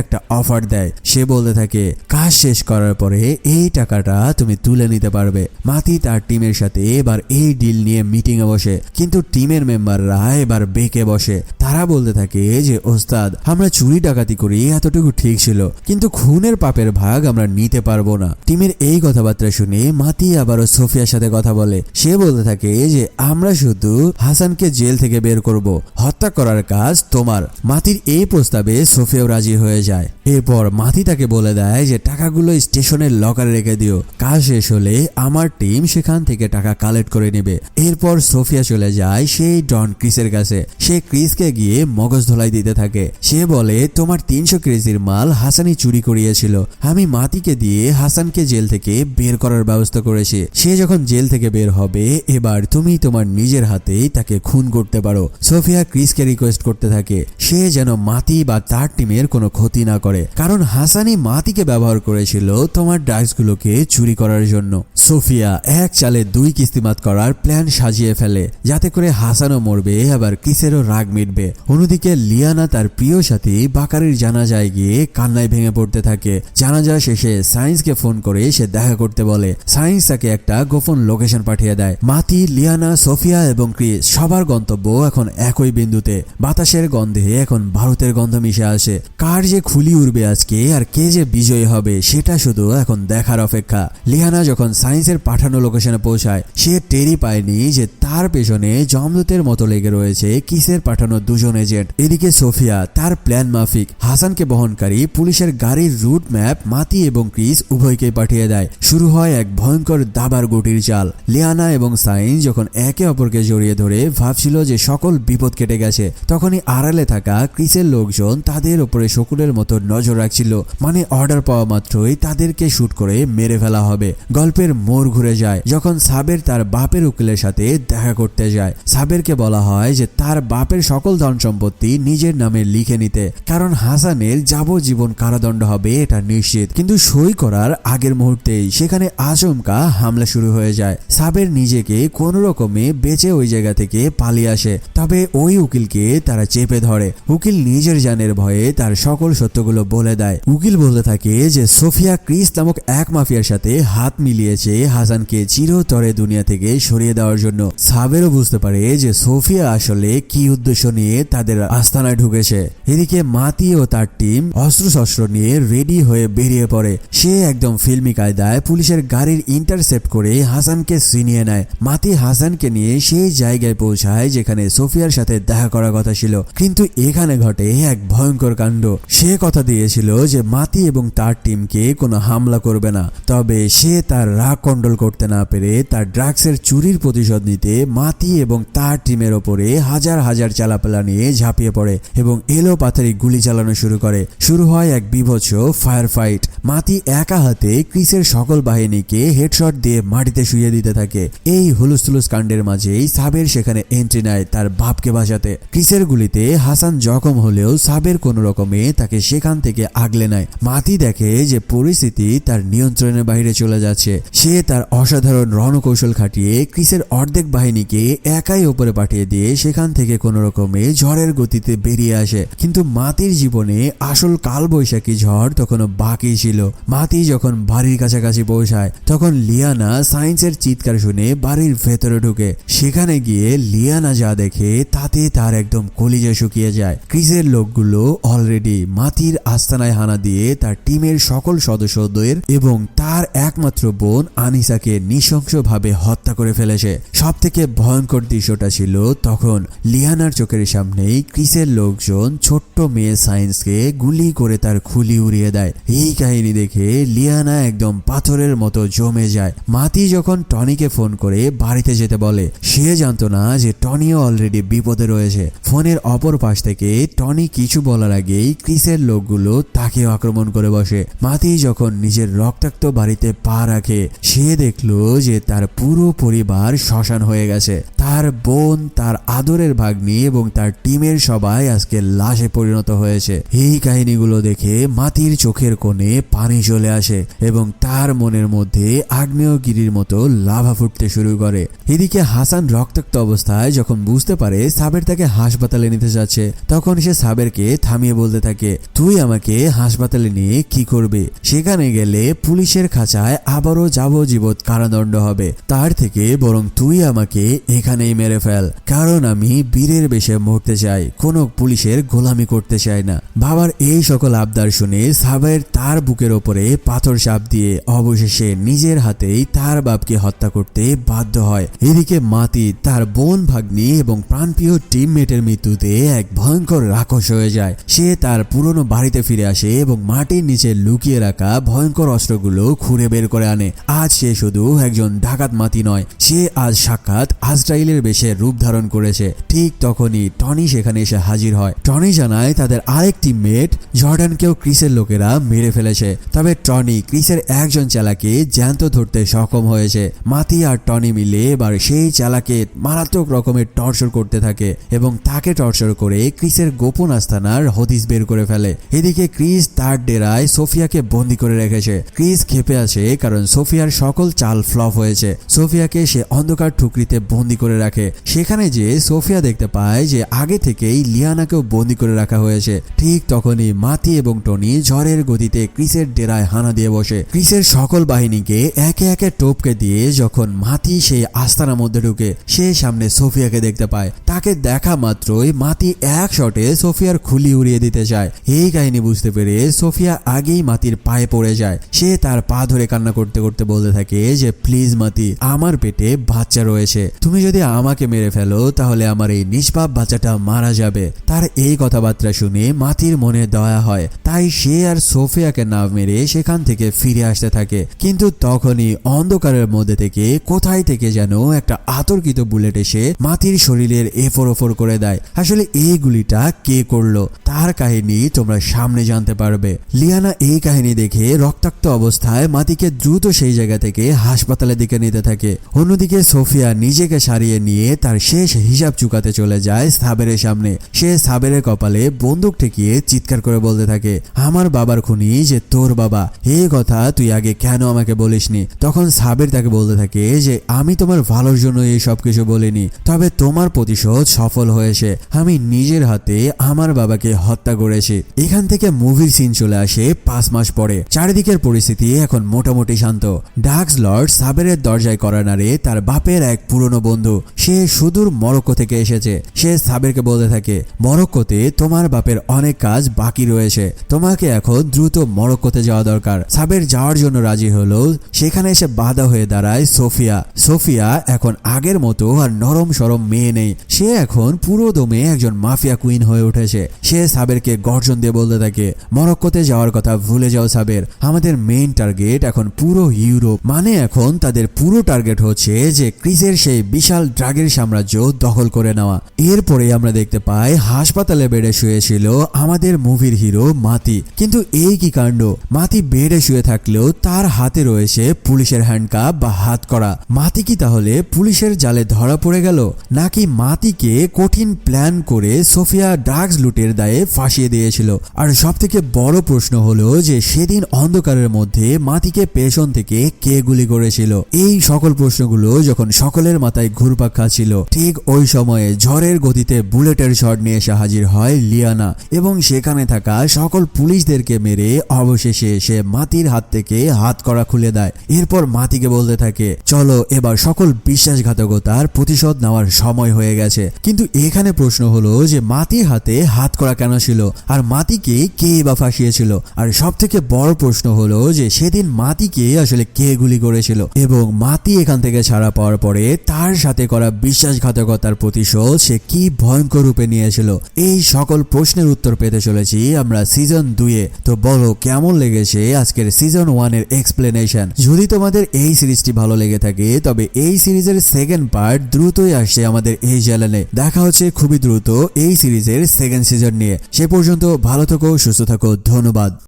[SPEAKER 1] একটা অফার দেয়। সে বলতে থাকে, কাজ শেষ করার পরে এই টাকাটা তুমি তুলে নিতে পারবে। মাতি তার টিমের সাথে এবার এই ডিল নিয়ে মিটিং এ বসে, কিন্তু টিমের মেম্বাররা এবার বেঁকে বসে। তারা বলতে থাকে যে ওস্তাদ, আমরা চুরি ডাকাতি করি এতটুকু ঠিক ছিল, কিন্তু খুনের পাপের ভাগ আমরা নিতে পারবো না। টিমের এই কথাবার্তা শুনে মাতি আবারও সোফিয়ার সাথে কথা বলে। সে বলতে থাকে যে আমরা শুধু হাসানকে জেল থেকে বের করব, হত্যা করার কাজ তোমার। মাতির এই প্রস্তাবে সোফিয়াও রাজি হয়ে যায়। এরপর মাতি তাকে বলে দেয় যে টাকাগুলো স্টেশনের লকারে রেখে দিও, কাজ শেষ হলে আমার টিম সেখান থেকে টাকা কালেক্ট করে নেবে। এরপর সোফিয়া চলে যায় সেই ডন ক্রিসের কাছে। সে ক্রিসকে গিয়ে মগজ ধোলাই দিতে থাকে। সে বলে, তোমার 300 কেজির মাল হাসানই চুরি করিয়েছিল, আমি মাতিকে দিয়ে হাসানকে জেল থেকে বের করার ব্যবস্থা করেছি। সে যখন জেল থেকে বের হবে, এবার তুমি তোমার নিজের হাতেই তাকে খুন করতে পারো। সোফিয়া ক্রিসকে রিকোয়েস্ট করতে থাকে সে যেন মাতি বা তার টিমের কোনো ক্ষতি না করে, কারণ হাসানই মাতিকে ব্যবহার করেছিল তোমার ড্রাগসগুলোকে চুরি করার জন্য। সোফিয়া এক চালে 2 কিস্তিমাত করার প্ল্যান সাজিয়ে ফেলে, যাতে করে হাসানও মরবে আবার ক্রিসেরও রাগ মিটবে। অন্যদিকে লিয়ানা তার প্রিয় সাথী বাকারির জানাজায় গিয়ে কান্নায় ভেঙে পড়তে থাকে। জানাজা শেষে সায়েন্সকে ফোন করে সে দেখা করতে বলে। সায়েন্স তাকে একটা গোপন লোকেশন পাঠিয়ে দেয়। মাতি, লিয়ানা, সোফিয়া এবং ক্রিস সবার গন্তব্য এখন একই বিন্দুতে। বাতাসের গন্ধে এখন ভারতের গন্ধ মিশে আসে। কার যে খুলি উড়বে আজকে আর কে যে বিজয়ী হবে সেটা শুধু এখন দেখার অপেক্ষা। লিয়ানা যখন সায়েন্সের পাঠানো লোকেশনে পৌঁছায়, সে টেরি পায়নি যে তার পেছনে জমদূতের মতো লেগে রয়েছে কিসের পাঠানো 2জন এজেন্ট। এদিকে সোফিয়া তার প্ল্যান মাফিক হাসানকে বহনকারী পুলিশের গাড়ির রুট ম্যাপ মাতি এবং ক্রিস উভয়কেই পাঠিয়ে দেয়। শুরু হয় এক ভয়ঙ্কর দাবার গুটির চাল। লিয়ানা এবং সায়েন্স যখন একে অপরকে জড়িয়ে ধরে ভাবছিল যে সকল বিপদ কেটে গেছে, তখনই আড়ালে থাকা ক্রিসের লোকজন তাদের উপরে শকুনের মতো নজর রাখছিল। মানে অর্ডার পাওয়া মাত্রই তাদেরকে শুট করে মেরে ফেলা হবে। গল্পের মোড় ঘুরে যায় যখন সাবের তার বাপের উকিলের সাথে দেখা করতে যায়। সাবেরকে বলা হয় যে তার বাপের সকল ধন সম্পত্তি নিজের নামে লিখে নিতে, কারণ হাসানের যাবজ্জীবন কারাদণ্ড হবে এটা নিশ্চিত। কিন্তু সই করার আগের মুহূর্তেই সেখানে আচমকা হামলা শুরু হয়ে যায়। সাবের নিজেকে কোন রকমে বেঁচে ওই জায়গা থেকে থেকে পালিয়ে আসে, তবে ওই উকিলকে তারা চেপে ধরে। উকিল নিজের জানের ভয়ে তার সকল সত্যগুলো বলে দেয়। উকিল বলতে থাকে যে সোফিয়া ক্রিস নামক এক মাফিয়ার সাথে হাত মিলিয়েছে হাসানকে চিরতরে দুনিয়া থেকে সরিয়ে দেওয়ার জন্য। সাবেরও বুঝতে পারে যে সোফিয়া আসলে কি উদ্দেশ্য নিয়ে তাদের আস্তানায় ঢুকেছে। এদিকে মাতি ও তার টিম অস্ত্রশস্ত্র নিয়ে রেডি হয়ে বেরিয়ে পড়ে। সে একদম ফিল্মি কায়দায় পুলিশের গাড়ির ইন্টারসেপ্ট করে হাসানকে ছিনিয়ে নেয়। মাতি হাসানকে নিয়ে সেই জায়গায় পৌঁছায় যেখানে সোফিয়ার সাথে দেখা করার কথা ছিল, কিন্তু এখানে ঘটে এক ভয়ঙ্কর কাণ্ড। সে কথা দিয়েছিল যে মাতি এবং তার টিমকে কোনো হামলা করবে না, তবে সে তার রাগ কন্ট্রোল করতে না পেরে তার ড্রাগসের চুরির প্রতিশোধ নিতে মাতি এবং তার টিমের ওপরে হাজার হাজার চালাপালা নিয়ে ঝাঁপিয়ে পড়ে এবং এলো পাথারি গুলি চালানো শুরু করে। শুরু হয় এক বীভৎস ফায়ার ফাইট। মাতি একা হাতে ক্রিসের সকল বাহিনীকে হেডশট দিয়ে মাটিতে শুইয়ে দিতে থাকে। এই হুলুস্থুলুস কাণ্ডের মাঝেই সাবের সেখানে এন্ট্রি নেয় তার বাপকে বাঁচাতে। ক্রিসের গুলিতে হাসান জখম হলেও সাবের কোনো রকমে তাকে সেখান থেকে আগলে নেয়। মাতি দেখে যে পরিস্থিতি তার নিয়ন্ত্রণের বাইরে চলে যাচ্ছে। সে তার অসাধারণ রণকৌশল খাটিয়ে ক্রিসের অর্ধেক বাহিনীকে একাই ওপরে পাঠিয়ে দিয়ে সেখান থেকে কোনো রকমে ঝড়ের গতিতে বেরিয়ে আসে। কিন্তু মাতির জীবনে আসল কালবৈশাখী ঝড় তখনও বাকি ছিল। মাতি যখন বাড়ির কাছাকাছি পৌঁছায় তখন লিয়ানা সায়েন্সের চিৎকার শুনে বাড়ির ভেতরে ঢুকে। সেখানে গিয়ে লিয়ানা যা দেখে তাতে তার একদম কলিজা শুকিয়ে যায়। ক্রিসের লোকগুলো অলরেডি মাতির আস্তানায় হানা দিয়ে তার টিমের সকল সদস্যদের এবং তার একমাত্র বোন আনিসাকে নৃশংসভাবে হত্যা করে ফেলেছে। সব থেকে ভয়ঙ্কর দৃশ্যটা ছিল তখন লিয়ানার চোখের সামনেই ক্রিসের লোকজন ছোট্ট মেয়ে সায়েন্সকে গুলি করে তার খুলি উড়িয়ে দেয়। এই কাহিনী দেখে লিয়ানা একদম পাথরের মতো জমে যায়। মাতি যখন টনিকে ফোন করে বাড়িতে যেতে বলে, সে জানতো না যে টনিও অলরেডি বিপদে রয়েছে। ফোনের অপর পাশ থেকে টনি কিছু বলার আগেই ক্রিসের লোকগুলো তাকেও আক্রমণ করে বসে। মাতি যখন নিজের রক্তাক্ত বাড়িতে পা রাখে সে দেখলো যে তার পুরো পরিবার শ্মশান হয়ে গেছে। তার বোন, তার আদরের ভাগ্নি এবং তার টিমের সবাই আজকে লাশে পরিণত হয়েছে। এই কাহিনীগুলো দেখে মাতির চোখের কোণে পানি চলে আসে এবং তার মনের মধ্যে আগ্নেয়গিরির মতো লাভা ফুটতে শুরু করে। এদিকে হাসান রক্তাক্ত অবস্থায় যখন বুঝতে পারে সাবের তাকে হাসপাতালে নিতে যাচ্ছে তখন সে সাবেরকে থামিয়ে বলতে থাকে, তুই আমাকে হাসপাতালে নিয়ে কি করবি? সেখানে গেলে পুলিশের খাঁচায় আবারও যাবজ্জীবন কারাদণ্ড হবে। তার থেকে বরং তুই আমাকে এখানেই মেরে ফেল, কারণ আমি বীরের বেশে মরতে চাই, কোনো পুলিশের গোলামি করতে চাই না। বাবার এই সকল আবদার শুনে সাবের তার বুকের ওপরে পাথর চাপ দিয়ে অবশেষে নিজের হাতেই তার বাপকে হত্যা করতে বাধ্য হয়। এদিকে মাতি তার বোন, ভাগ্নি এবং প্রাণপ্রিয় টিমমেটের মৃত্যুতে এক ভয়ঙ্কর রাক্ষস হয়ে যায়। সে তার পুরনো বাড়িতে ফিরে আসে এবং মাটির নিচে লুকিয়ে রাখা ভয়ঙ্কর অস্ত্রগুলো খুঁড়ে বের করে আনে। আজ সে শুধু একজন ডাকাত মাতি নয়, সে আজ সাক্ষাৎ আজরাইলের বেশে রূপ ধারণ করেছে। ঠিক তখনই টনি সেখানে এসে হাজির হয়। টনি জানায় তাদের আরেক টিমমেট জর্ডানকেও ক্রিসের লোকেরা মেরে ফেলেছে, তবে টনি ক্রিসের একজন চালাকে জ্যান্ত ধরতে সক্ষম হয়েছে। মাতি আর টনি মিলে এবার সেই চালাকে মারাত্মক রকমের টর্চার করতে থাকে এবং তাকে টর্চার করে ক্রিসের গোপন আস্তানার হদিস বের করে ফেলে। এদিকে ক্রিস তার ডেরায় সোফিয়াকে বন্দি করে রেখেছে। ক্রিস ক্ষেপে আছে কারণ সোফিয়ার সকল চাল ফ্লপ হয়েছে। সোফিয়াকে সে অন্ধকার ঠুকরিতে বন্দি করে রাখে। সেখানে যে সোফিয়া দেখতে পায় যে আগে থেকেই লিয়ানাকেও বন্দি করে রাখা হয়েছে। ঠিক তখনই মাতি এবং টনি ঝড়ের গতিতে ক্রিসের ডেরায় হানা দিয়ে বসে। ক্রিসের সকল বাহিনীকে একে একে টপকে দিয়ে যখন মাতি সেই আস্তানার মধ্যে ঢুকে সে সামনে সোফিয়াকে দেখতে পায়। তাকে দেখা মাত্রই মাতি এক শটে সোফিয়ার খুলি উড়িয়ে দিতে চায়। এই কাহিনী বুঝতে পেরে সোফিয়া আগেই মাতির পায়ে পড়ে যায়। সে তার পা ধরে কান্না করতে করতে বলতে থাকে যে প্লিজ মাতি, আমার পেটে বাচ্চা রয়েছে, তুমি যদি আমাকে মেরে ফেলো তাহলে আমার এই নিষ্পাপ বাচ্চাটা মারা যাবে। তার এই কথাবার্তা শুনে মাতির মনে দয়া হয়, তাই সে আর সোফিয়াকে না মেরে সেখান থেকে ফিরে আসতে থাকে। কিন্তু তখনই অন্ধকারের মধ্যে থেকে কোথায় থেকে যেন একটা আতর্কিত বুলেট এসে মাতির শরীরের এফর ওফর করে দেয়। আসলে এই গুলিটা কে করলো তার কাহিনী তোমরা সামনে জানতে পারবে। লিয়ানা এই কাহিনী দেখে রক্তাক্ত অবস্থায় মাতিকে দ্রুত সেই জায়গা থেকে হাসপাতালের দিকে নিতে থাকে। অন্যদিকে সোফিয়া নিজেকে সারিয়ে নিয়ে তার শেষ হিসাব চুকাতে চলে যায় সাবেরের সামনে। সে সাবেরের কপালে বন্দুক ঠেকিয়ে চিৎকার করে বলতে থাকে, আমার বাবার খুনি যে তোর বাবা, এই কথা তুই আগে কেন আমাকে বলিসনি? তখন সাবের তাকে বলতে থাকে যে আমি তোমার ভালোর জন্য এই সব কিছু বলি বলিনি, তবে তোমার প্রতিশোধ সফল হয়েছে। আমি নিজের হাতে আমার বাবাকে হত্যা করেছি। এখান থেকে মুভির সিন চলে আসে 5 মাস পরে। চারিদিকের পরিস্থিতি এখন মোটামুটি শান্ত। ডার্কস লর্ড সাবেরের দরজায় করা নাড়ে তার বাপের এক পুরনো বন্ধু। সে সুদূর মরক্কো থেকে এসেছে। সে সাবেরকে বলতে থাকে, মরক্কোতে তোমার বাপের অনেক কাজ বাকি রয়েছে, তোমাকে এখন দ্রুত মরক্কোতে যাওয়া দরকার। সাবের যাওয়ার জন্য রাজি হলো। সেখানে এসে বাধা হয়ে দাঁড়ায় সোফিয়া। সোফিয়া এখন আগের মতো আর নরম সরম মেয়ে নেই। সে এখন পুরো দমে একজন মাফিয়া কুইন হয়ে উঠেছে। সে সাবেরকে গর্জন দিয়ে বলতে থাকে, মরক্কোতে যাওয়ার কথা ভুলে যাও সাবের, আমাদের মেইন টার্গেট এখন পুরো ইউরোপ। মানে এখন তাদের পুরো টার্গেট হচ্ছে যে ক্রিসের সেই বিশাল ড্রাগের সাম্রাজ্য দখল করে নেওয়া। এরপরে আমরা দেখতে পাই হাসপাতালে বেডে শুয়েছিল আমাদের মুভির হিরো মাতি। কিন্তু এই কি কাণ্ড, মাতি বেডে শুয়ে থাকলেও তার হাতে রয়েছে পুলিশের হ্যান্ডকাপ বা হাত করা। মাতি কি তাহলে পুলিশের জালে ধরা পড়ে গেল, নাকি মাতিকে কঠিন প্ল্যান করে সোফিয়া ড্রাগস লুটের দায়ে ফাঁসিয়ে দিয়েছিল? আর সব থেকে বড় প্রশ্ন হলো যে সেদিন অন্ধকারের মধ্যে মাতিকে পেছন থেকে কে গুলি করেছিল? এই সকল প্রশ্নগুলো যখন সকলের মাথায় ঘুরপাক খাচ্ছিল, ঠিক ওই সময়ে ঝড়ের গতিতে বুলেটের শট নিয়ে এসে হাজির হয় লিয়ানা এবং সেখানে থাকা সকল পুলিশদেরকে মেরে অবশেষে সে মাতির হাত থেকে হাত করা খুলে দেয়। এরপর মাতিকে বলতে থাকে, চলো এবার সকল বিশ্বাসঘাতকতার প্রতিশোধ নেওয়ার সময় হয়ে গেছে। কিন্তু এখানে প্রশ্ন হলো যে মাতির হাতে হাত করা কেন ছিল, আর মাতিকে কে বা ফাঁসিয়েছিল? আর সব থেকে বড় প্রশ্ন হলো যে সেদিন মাতিকে আসলে কে গুলি করেছিল? এবং মাতি এখান থেকে ছাড়া পাওয়ার পরে তার সাথে করা বিশ্বাসঘাতকতার প্রতিশোধ সে কি ভয়ঙ্কর রূপে নিয়েছিল? এই সকল প্রশ্নের উত্তর পেতে চলেছি আমরা সিজন 2-এ। তো বলো কেমন লেগেছে আজকের সিজন 1 এর এক্সপ্লেনেশন? যদি তোমাদের এই সিরিজটি ভালো লেগে থাকে তবে এই সিরিজের সেকেন্ড পার্ট দ্রুতই আসছে আমাদের এই চ্যানেলে। দেখা হচ্ছে খুবই দ্রুত এই সিরিজের সেকেন্ড সিজন নিয়ে। সে পর্যন্ত ভালো থাকো, সুস্থ থাকো, ধন্যবাদ।